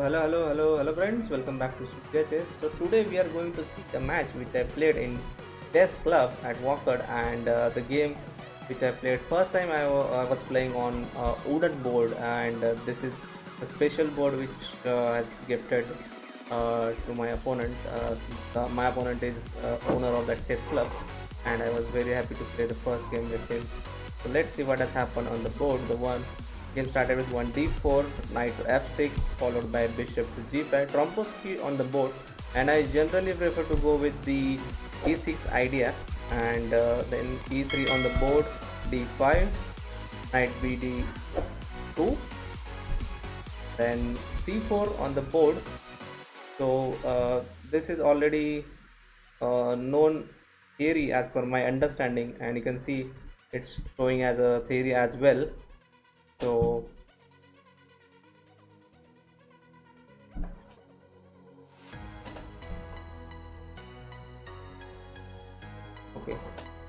Hello friends, welcome back to SuryaaChess. So today we are going to see the match which I played in Chess Club at Walker, and the game which I played first time I was playing on wooden board, and this is a special board which has gifted to my opponent. My opponent is owner of that chess club, and I was very happy to play the first game with him. So let's see what has happened on the board. The game started with one d4, knight to f6, followed by bishop to g5, Trompowsky on the board, and I generally prefer to go with the e6 idea, and then e3 on the board, d5, knight bd2, then c4 on the board. So this is already known theory as per my understanding, and you can see it's showing as a theory as well. So okay,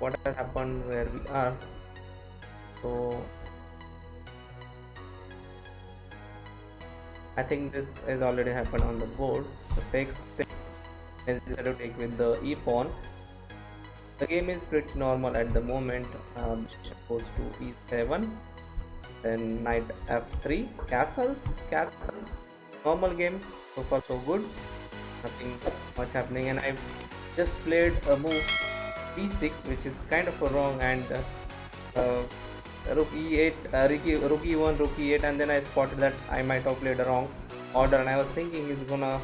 what has happened where we are? So I think this has already happened on the board. So takes this, and to take with the e pawn. The game is pretty normal at the moment. Bishop goes to e7, then knight f3, castles. Normal game, so far so good. Nothing much happening, and I just played a move b6, which is kind of a wrong, and rook e8, rook e1, rook e8, and then I spotted that I might have played a wrong order, and I was thinking he's gonna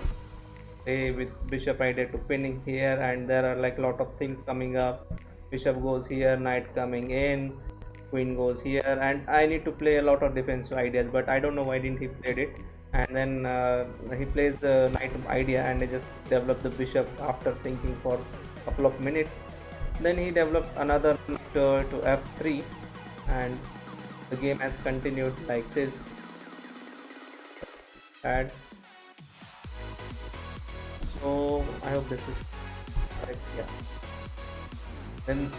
play with bishop idea to pinning here, and there are like a lot of things coming up. Bishop goes here, knight coming in, queen goes here, and I need to play a lot of defensive ideas, but I don't know why didn't he played it. And then he plays the knight idea, and I just developed the bishop after thinking for a couple of minutes. Then he developed another knight to f3, and the game has continued like this. And so I hope this is correct. Yeah. Then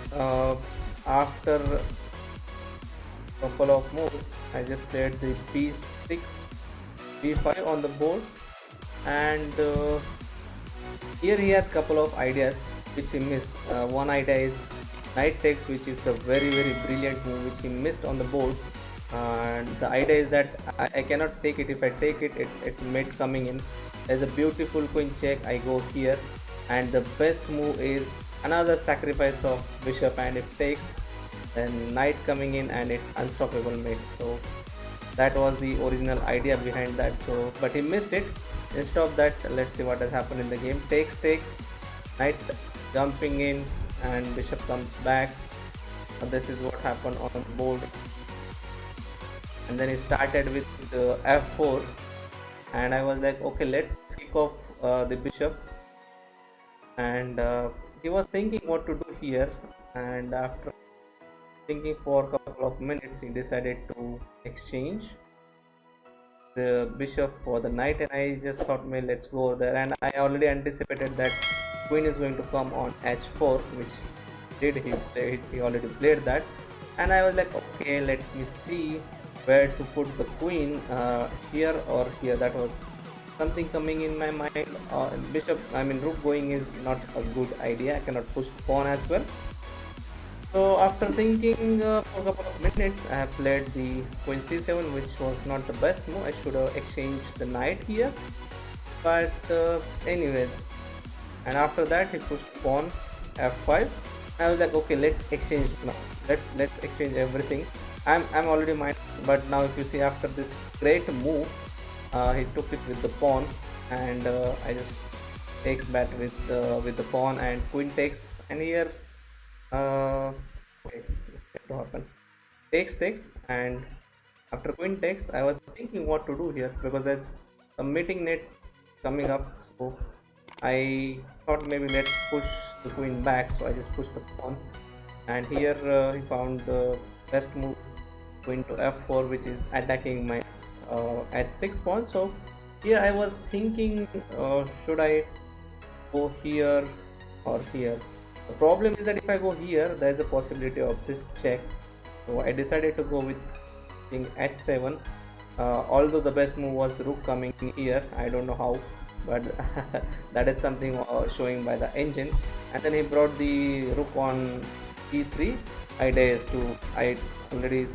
after a couple of moves, I just played the b6, b5 on the board, and here he has couple of ideas which he missed. One idea is knight takes, which is the very brilliant move which he missed on the board, and the idea is that I cannot take it. If I take it, it's mate coming in. There's a beautiful queen check, I go here, and the best move is another sacrifice of bishop, and it takes, then knight coming in, and it's unstoppable mate. So that was the original idea behind that, so but he missed it. Instead of that, let's see what has happened in the game. Takes, knight jumping in, and bishop comes back. This is what happened on the board, and then he started with the f4, and I was like, okay, let's kick off the bishop, and he was thinking what to do here, and after thinking for a couple of minutes, he decided to exchange the bishop for the knight, and I just thought, man, let's go over there, and I already anticipated that queen is going to come on h4, which he already played that, and I was like, okay, let me see where to put the queen, here or here. That was something coming in my mind. Rook going is not a good idea. I cannot push pawn as well. So after thinking for a couple of minutes, I have played the queen c7, which was not the best move. I should have exchanged the knight here, but anyways. And after that, he pushed pawn f5. I was like, okay, let's exchange now. Let's exchange everything. I'm already minus, but now if you see, after this great move, he took it with the pawn, and I just takes back with the pawn, and queen takes, and here okay, let's get to happen. Takes, and after queen takes, I was thinking what to do here, because there's some mating nets coming up, so I thought maybe let's push the queen back. So I just pushed the pawn, and here he found the best move, queen to f4, which is attacking my h6 pawn. So here I was thinking, should I go here or here? The problem is that if I go here, there is a possibility of this check, so I decided to go with king h7, although the best move was rook coming here, I don't know how, but that is something showing by the engine. And then he brought the rook on e3. Idea is to, I already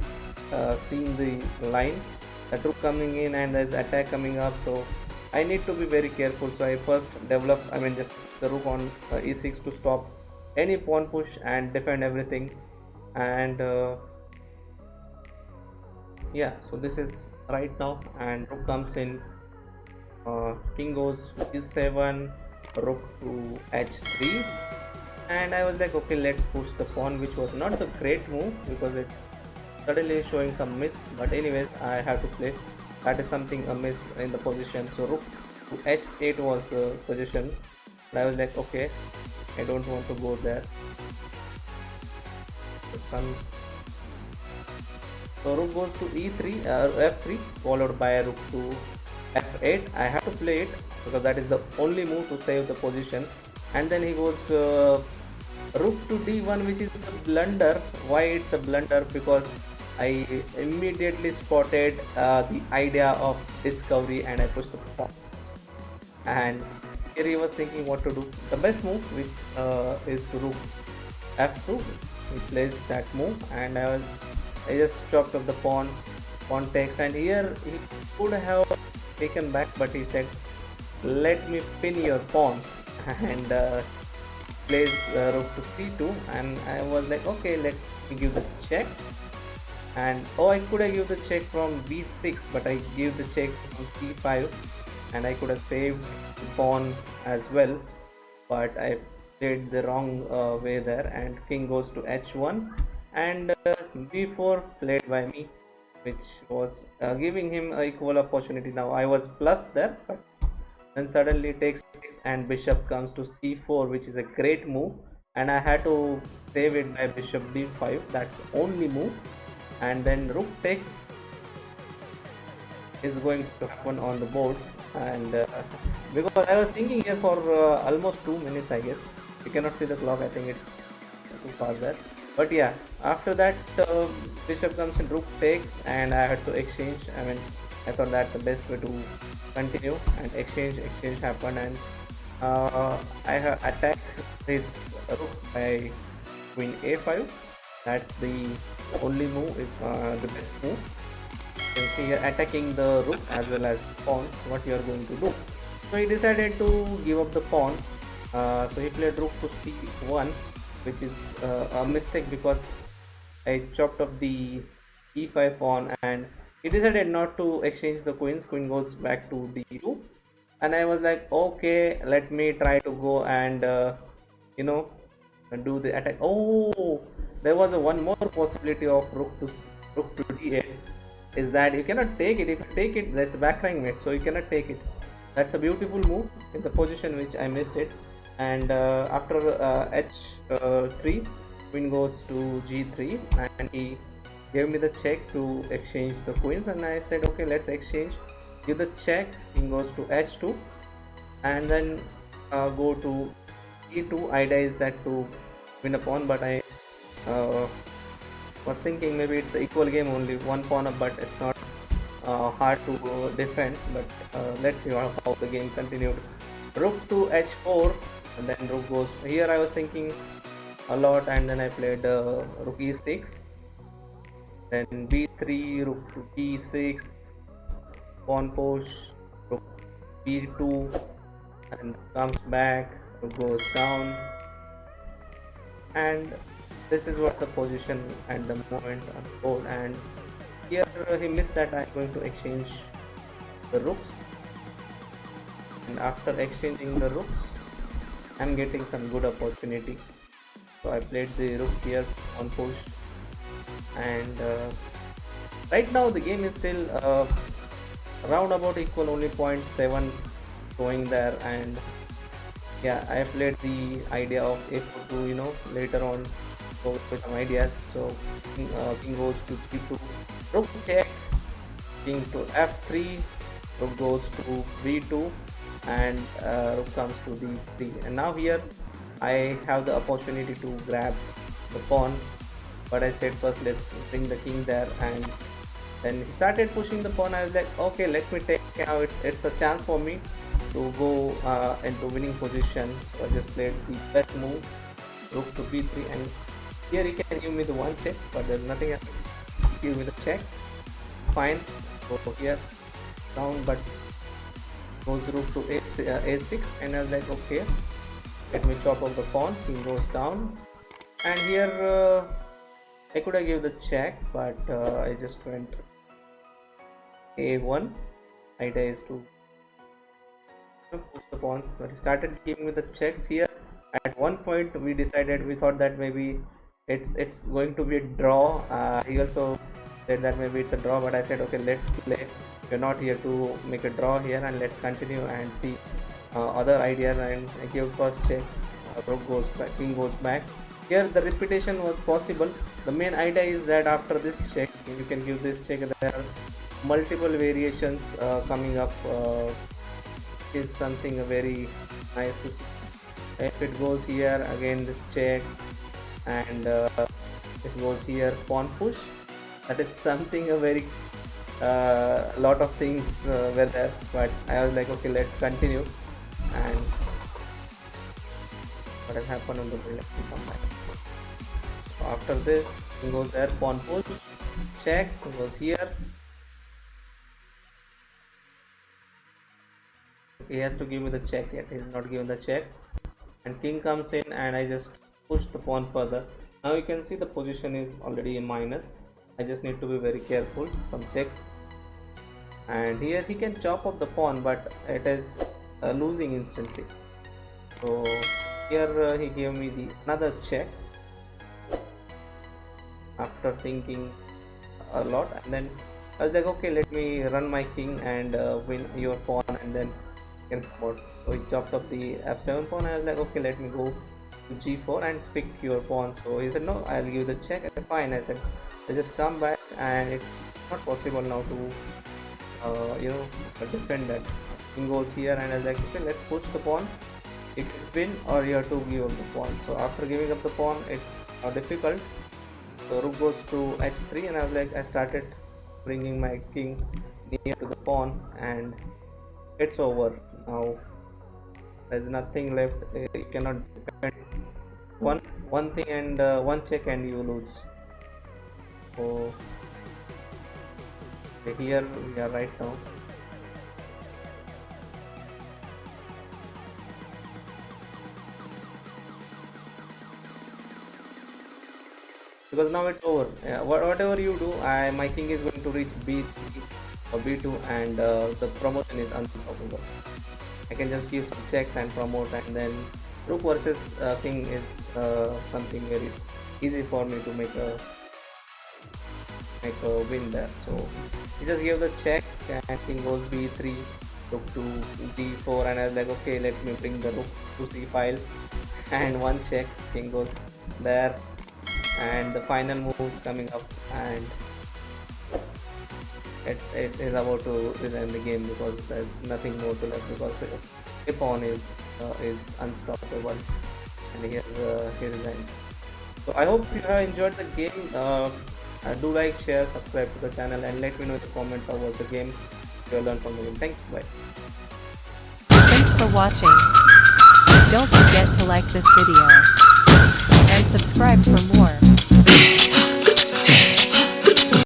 seen the line, that rook coming in and there's attack coming up, so I need to be very careful. So I first develop, I mean just push the rook on e6 to stop any pawn push and defend everything. And yeah, so this is right now, and rook comes in, king goes to e7, rook to h3, and I was like, okay, let's push the pawn, which was not the great move because it's suddenly showing some miss, but anyways I have to play. That is something a miss in the position, so rook to h8 was the suggestion, but I was like, okay, I don't want to go there. Some, so rook goes to e3, f3, followed by rook to f8. I have to play it because that is the only move to save the position. And then he goes rook to d1, which is a blunder. Why it's a blunder? Because I immediately spotted the idea of discovery and I pushed the pawn. And here he was thinking what to do. The best move, which is to rook f2. He plays that move, and I just chopped off the pawn takes, and here he could have taken back, but he said, let me pin your pawn, and plays rook to c2, and I was like, okay, let me give the check. And oh, I could have given the check from b6, but I gave the check from c5, and I could have saved the pawn as well, but I played the wrong way there, and king goes to h1, and b4 played by me, which was giving him an equal opportunity. Now I was plus there, but then suddenly takes 6 and bishop comes to c4, which is a great move, and I had to save it by bishop d5. That's only move. And then rook takes is going to happen on the board, and because I was thinking here for almost 2 minutes, I guess. You cannot see the clock, I think it's too far there, but yeah, after that bishop comes in, rook takes, and I had to exchange. I mean, I thought that's the best way to continue, and exchange happened, and I have attacked its rook by queen a5. That's the only move, the best move. You can see here, attacking the rook as well as the pawn, what you are going to do. So he decided to give up the pawn. So he played rook to c1, which is a mistake because I chopped off the e5 pawn, and he decided not to exchange the queens. Queen goes back to d2, and I was like, okay, let me try to go and you know, do the attack. Oh, there was a one more possibility of rook to d8, is that you cannot take it. If you take it, there's a backrank mate, so you cannot take it. That's a beautiful move in the position which I missed it. And after h3, queen goes to g3, and he gave me the check to exchange the queens, and I said, okay, let's exchange. Give the check. King goes to h2, and then go to e2. Idea is that to win a pawn, but I was thinking maybe it's an equal game, only one pawn up, but it's not hard to defend. But let's see how the game continued. Rook to h4, and then rook goes here. I was thinking a lot, and then I played rook e6, then b3, rook to b6, pawn push, rook b2, and comes back, rook goes down, and this is what the position at the moment on the board. And here he missed that I'm going to exchange the rooks, and after exchanging the rooks, I'm getting some good opportunity. So I played the rook here on push, and right now the game is still round about equal, only 0.7 going there. And yeah, I played the idea of a4 to, you know, later on go with some ideas. So king goes to d2, rook check, king to f3, rook goes to b2, and rook comes to d3. And now here I have the opportunity to grab the pawn, but I said first let's bring the king there, and Then he started pushing the pawn. I was like, okay, let me take now. It's a chance for me to go into winning position. So I just played the best move, rook to b3, and here he can give me the one check, but there's nothing else. Give me the check. Fine. Go here down, but goes rook to a6, and I was like, okay, let me chop off the pawn. King goes down, and here I could have given the check, but I just went a1. Idea is to push the pawns, but he started giving me the checks here. At one point we decided, we thought that maybe it's going to be a draw. He also said that maybe it's a draw, but I said, okay, let's play. We're not here to make a draw here, and let's continue and see other ideas. And I gave first check, rook goes back, king goes back. Here the repetition was possible. The main idea is that after this check, you can give this check. There are multiple variations coming up. Is something very nice to see. If it goes here, again this check, and it goes here, pawn push. That is something a very lot of things were there, but I was like, okay, let's continue. And what has happened on the play, let me come back. So after this, he goes there, pawn push, check, goes here. He has to give me the check, yet he is not given the check, and king comes in, and I just push the pawn further. Now you can see the position is already a minus. I just need to be very careful. Some checks, and here he can chop off the pawn, but it is losing instantly. So here he gave me the another check after thinking a lot, and then I was like, okay, let me run my king and win your pawn, and then can come out. So he chopped up the f7 pawn, and I was like, okay, let me go to g4 and pick your pawn. So he said, no, I'll give the check. And fine, I said, I just come back, and it's not possible now to defend that. King goes here, and I was like, okay, let's push the pawn. You can win, or you have to give up the pawn. So after giving up the pawn, it's difficult. So rook goes to h3, and I was like, I started bringing my king near to the pawn, and it's over. Now there's nothing left. You cannot defend one thing, and one check and you lose. So here we are right now. Because now it's over. Whatever you do, my king is going to reach b3 or b2, and the promotion is unstoppable. I can just give some checks and promote, and then rook versus king is something very easy for me to make a win there. So he just gave the check, and king goes b3, rook to d4, and I was like, okay, let me bring the rook to c file, and one check, king goes there, and the final moves coming up, and it is about to resign the game, because there's nothing more to left, because the pawn is unstoppable, and here he resigns. So I hope you have enjoyed the game. Do like, share, subscribe to the channel, and let me know in the comments about the game you learned from the game. Thank you. Bye. Thanks for watching. Don't forget to like this video and subscribe for more.